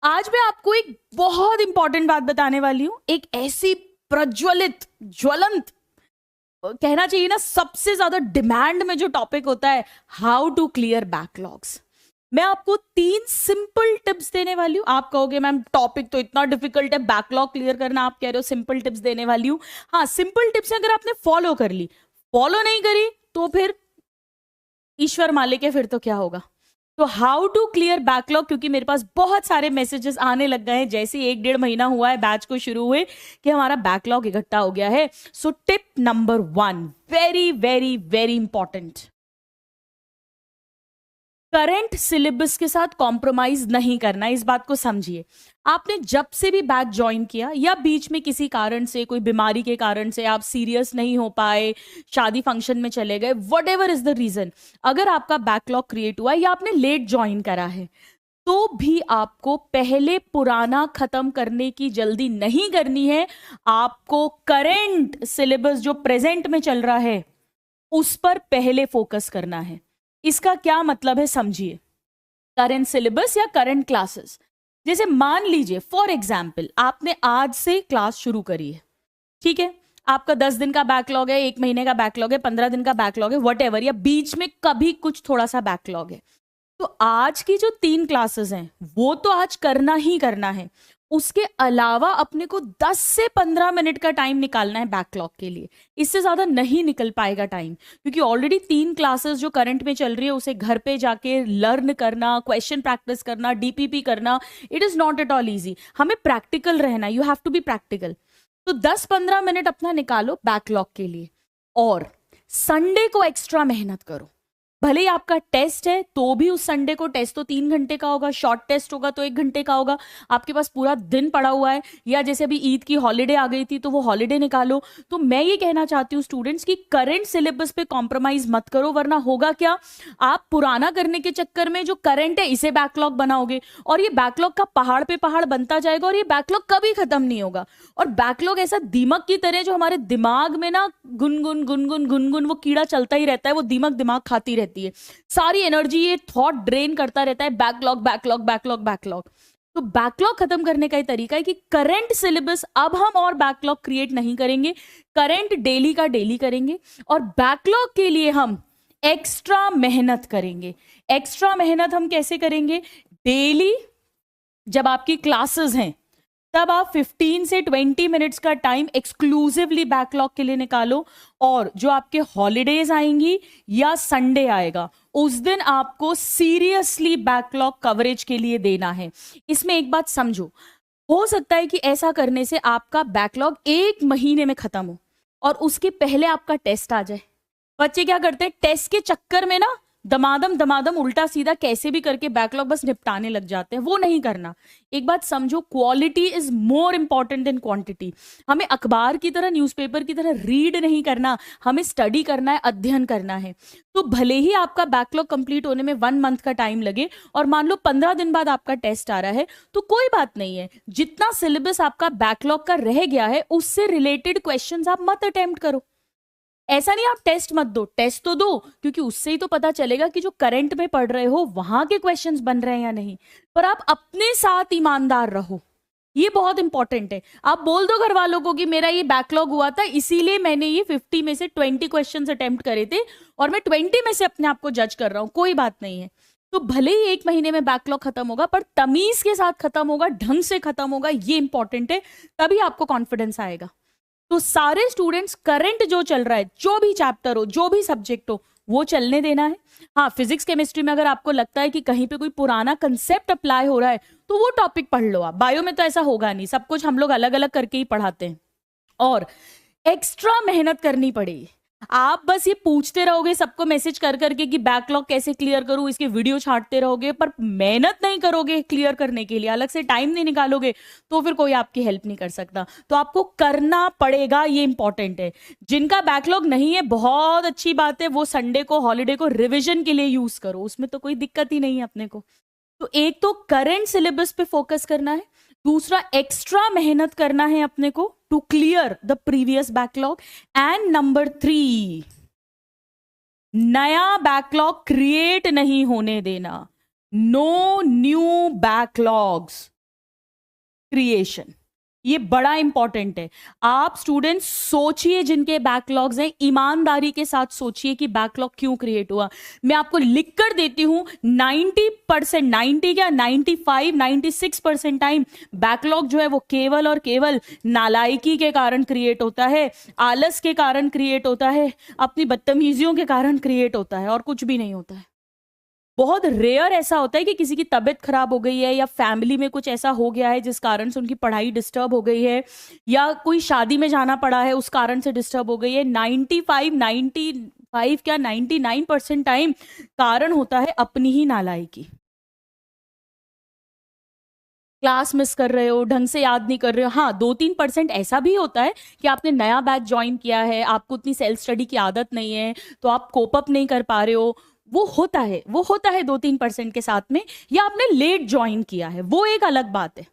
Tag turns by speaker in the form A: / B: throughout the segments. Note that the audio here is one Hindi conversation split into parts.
A: आज मैं आपको एक बहुत इंपॉर्टेंट बात बताने वाली हूं। एक ऐसी प्रज्वलित ज्वलंत, कहना चाहिए ना, सबसे ज्यादा डिमांड में जो टॉपिक होता है, हाउ टू क्लियर बैकलॉग्स। मैं आपको 3 सिंपल टिप्स देने वाली हूं। आप कहोगे मैम टॉपिक तो इतना डिफिकल्ट है, बैकलॉग क्लियर करना, आप कह रहे हो सिंपल टिप्स देने वाली हूं। हाँ, सिंपल टिप्स अगर आपने फॉलो कर ली, फॉलो नहीं करी तो फिर ईश्वर मालिक है, फिर तो क्या होगा। तो हाउ टू क्लियर बैकलॉग, क्योंकि मेरे पास बहुत सारे मैसेजेस आने लग गए हैं जैसे 1-1.5 महीना हुआ है बैच को शुरू हुए कि हमारा बैकलॉग इकट्ठा हो गया है। So tip number 1, very very very important, current syllabus के साथ कॉम्प्रोमाइज नहीं करना। इस बात को समझिए। आपने जब से भी बैच ज्वाइन किया या बीच में किसी कारण से, कोई बीमारी के कारण से आप सीरियस नहीं हो पाए, शादी फंक्शन में चले गए, whatever is the reason, अगर आपका बैकलॉग क्रिएट हुआ या आपने लेट ज्वाइन करा है, तो भी आपको पहले पुराना खत्म करने की जल्दी नहीं करनी है। आपको करंट सिलेबस जो प्रेजेंट में चल रहा है उस पर पहले फोकस करना है। इसका क्या मतलब है समझिए। करंट सिलेबस या करंट क्लासेस, जैसे मान लीजिए फॉर एग्जाम्पल आपने आज से क्लास शुरू करी है, ठीक है, आपका 10 दिन का बैकलॉग है, 1 महीने का बैकलॉग है, 15 दिन का बैकलॉग है, वट एवर, या बीच में कभी कुछ थोड़ा सा बैकलॉग है, तो आज की जो 3 क्लासेस हैं वो तो आज करना ही करना है। उसके अलावा अपने को 10 से 15 मिनट का टाइम निकालना है बैकलॉग के लिए। इससे ज्यादा नहीं निकल पाएगा टाइम, क्योंकि ऑलरेडी 3 क्लासेस जो करंट में चल रही है उसे घर पे जाके लर्न करना, क्वेश्चन प्रैक्टिस करना, डीपीपी करना, it is not at all easy. हमें प्रैक्टिकल रहना, you have to be practical. तो 10-15 मिनट अपना निकालो बैकलॉग के लिए, और संडे को एक्स्ट्रा मेहनत करो। भले ही आपका टेस्ट है तो भी उस संडे को, टेस्ट तो 3 घंटे का होगा, शॉर्ट टेस्ट होगा तो 1 घंटे का होगा, आपके पास पूरा दिन पड़ा हुआ है, या जैसे अभी ईद की हॉलीडे आ गई थी तो वो हॉलीडे निकालो। तो मैं ये कहना चाहती हूँ स्टूडेंट्स की करंट सिलेबस पे कॉम्प्रोमाइज मत करो, वरना होगा क्या, आप पुराना करने के चक्कर में जो करंट है इसे बैकलॉग बनाओगे, और ये बैकलॉग का पहाड़ पे पहाड़ बनता जाएगा, और ये बैकलॉग कभी खत्म नहीं होगा। और बैकलॉग ऐसा दीमक की तरह जो हमारे दिमाग में ना गुनगुन गुनगुन गुनगुन वो कीड़ा चलता ही रहता है, वो दिमाग खाती रहती है, सारी एनर्जी ये थॉट ड्रेन करता रहता है, बैकलॉग बैकलॉग बैकलॉग बैकलॉग। तो बैकलॉग खत्म करने का ही तरीका है कि करंट सिलेबस अब हम और बैकलॉग क्रिएट नहीं करेंगे, करंट डेली का डेली करेंगे, और बैकलॉग के लिए हम एक्स्ट्रा मेहनत करेंगे। एक्स्ट्रा मेहनत हम कैसे करेंगे? डेली जब आपकी क्लासेस हैं तब आप 15 से 20 मिनट्स का टाइम एक्सक्लूसिवली बैकलॉग के लिए निकालो, और जो आपके हॉलीडेज आएंगी या संडे आएगा उस दिन आपको सीरियसली बैकलॉग कवरेज के लिए देना है। इसमें एक बात समझो, हो सकता है कि ऐसा करने से आपका बैकलॉग 1 महीने में खत्म हो और उसके पहले आपका टेस्ट आ जाए। बच्चे क्या करते हैं, टेस्ट के चक्कर में ना दमादम दमादम उल्टा सीधा कैसे भी करके बैकलॉग बस निपटाने लग जाते हैं। वो नहीं करना। एक बात समझो, quality is more important than quantity. हमें अखबार की तरह, न्यूज़पेपर की तरह रीड नहीं करना, हमें स्टडी करना है, अध्ययन करना है। तो भले ही आपका बैकलॉग कंप्लीट होने में 1 मंथ का टाइम लगे, और मान लो 15 दिन बाद आपका टेस्ट आ रहा है, तो कोई बात नहीं है, जितना सिलेबस आपका बैकलॉग का रह गया है उससे रिलेटेड क्वेश्चंस आप मत अटेम्प्ट करो। ऐसा नहीं आप टेस्ट मत दो, टेस्ट तो दो, क्योंकि उससे ही तो पता चलेगा कि जो करंट में पढ़ रहे हो वहां के क्वेश्चंस बन रहे हैं या नहीं। पर आप अपने साथ ईमानदार रहो, ये बहुत इंपॉर्टेंट है। आप बोल दो घर वालों को कि मेरा ये बैकलॉग हुआ था इसीलिए मैंने ये 50 में से 20 क्वेश्चंस अटेम्प्ट करे थे, और मैं 20 में से अपने आप को जज कर रहा हूं, कोई बात नहीं है। तो भले ही 1 महीने में बैकलॉग खत्म होगा, पर तमीज के साथ खत्म होगा, ढंग से खत्म होगा, ये इंपॉर्टेंट है, तभी आपको कॉन्फिडेंस आएगा। तो सारे स्टूडेंट्स करंट जो चल रहा है, जो भी चैप्टर हो, जो भी सब्जेक्ट हो, वो चलने देना है। हाँ, फिजिक्स केमिस्ट्री में अगर आपको लगता है कि कहीं पे कोई पुराना कंसेप्ट अप्लाई हो रहा है तो वो टॉपिक पढ़ लो आप। बायो में तो ऐसा होगा नहीं, सब कुछ हम लोग अलग अलग करके ही पढ़ाते हैं, और एक्स्ट्रा मेहनत करनी पड़ेगी। आप बस ये पूछते रहोगे सबको मैसेज कर करके कि बैकलॉग कैसे क्लियर करूं, इसके वीडियो छांटते रहोगे, पर मेहनत नहीं करोगे क्लियर करने के लिए, अलग से टाइम नहीं निकालोगे, तो फिर कोई आपकी हेल्प नहीं कर सकता। तो आपको करना पड़ेगा, ये इंपॉर्टेंट है। जिनका बैकलॉग नहीं है, बहुत अच्छी बात है, वो संडे को, हॉलीडे को रिविजन के लिए यूज करो, उसमें तो कोई दिक्कत ही नहीं है अपने को। तो एक तो करंट सिलेबस पे फोकस करना है, दूसरा एक्स्ट्रा मेहनत करना है अपने को to clear the previous backlog, and number 3, नया बैकलॉग क्रिएट नहीं होने देना। No new backlogs. क्रिएशन, ये बड़ा इंपॉर्टेंट है। आप स्टूडेंट्स सोचिए, जिनके बैकलॉग्स हैं, ईमानदारी के साथ सोचिए कि बैकलॉग क्यों क्रिएट हुआ। मैं आपको लिख कर देती हूं, 90%, 90 क्या 95, 96% टाइम बैकलॉग जो है वो केवल और केवल नालायकी के कारण क्रिएट होता है, आलस के कारण क्रिएट होता है, अपनी बदतमीजियों के कारण क्रिएट होता है, और कुछ भी नहीं होता है। बहुत रेयर ऐसा होता है कि किसी की तबीयत खराब हो गई है या फैमिली में कुछ ऐसा हो गया है जिस कारण से उनकी पढ़ाई डिस्टर्ब हो गई है, या कोई शादी में जाना पड़ा है उस कारण से डिस्टर्ब हो गई है। 95 क्या 99% टाइम कारण होता है अपनी ही नालायकी। क्लास मिस कर रहे हो, ढंग से याद नहीं कर रहे हो। हाँ, 2-3% ऐसा भी होता है कि आपने नया बैच ज्वाइन किया है, आपको उतनी सेल्फ स्टडी की आदत नहीं है, तो आप कोप अप नहीं कर पा रहे हो। वो होता है, 2-3% के साथ में, या आपने लेट ज्वाइन किया है, वो एक अलग बात है।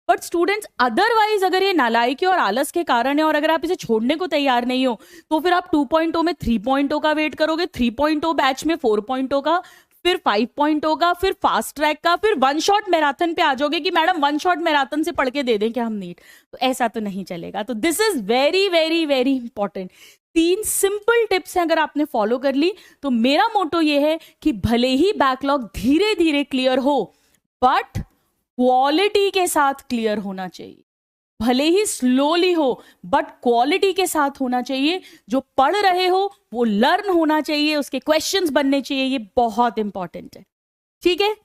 A: बट स्टूडेंट्स, अदरवाइज अगर ये नालायकी और आलस के कारण है और अगर आप इसे छोड़ने को तैयार नहीं हो, तो फिर आप 2.0 में 3.0 का वेट करोगे, 3.0 बैच में 4.0 का, फिर 5.0 का, फिर फास्ट ट्रैक का, फिर वन शॉट मैराथन पे आ जाओगे कि मैडम वन शॉट मैराथन से पढ़ के दे दें क्या हम नीट। तो ऐसा तो नहीं चलेगा। तो this is very very very important. 3 simple tips हैं, अगर आपने फॉलो कर ली तो मेरा मोटो ये है कि भले ही बैकलॉग धीरे धीरे क्लियर हो, बट क्वालिटी के साथ क्लियर होना चाहिए। भले ही स्लोली हो, बट क्वालिटी के साथ होना चाहिए। जो पढ़ रहे हो वो लर्न होना चाहिए, उसके क्वेश्चंस बनने चाहिए। ये बहुत इंपॉर्टेंट है। ठीक है।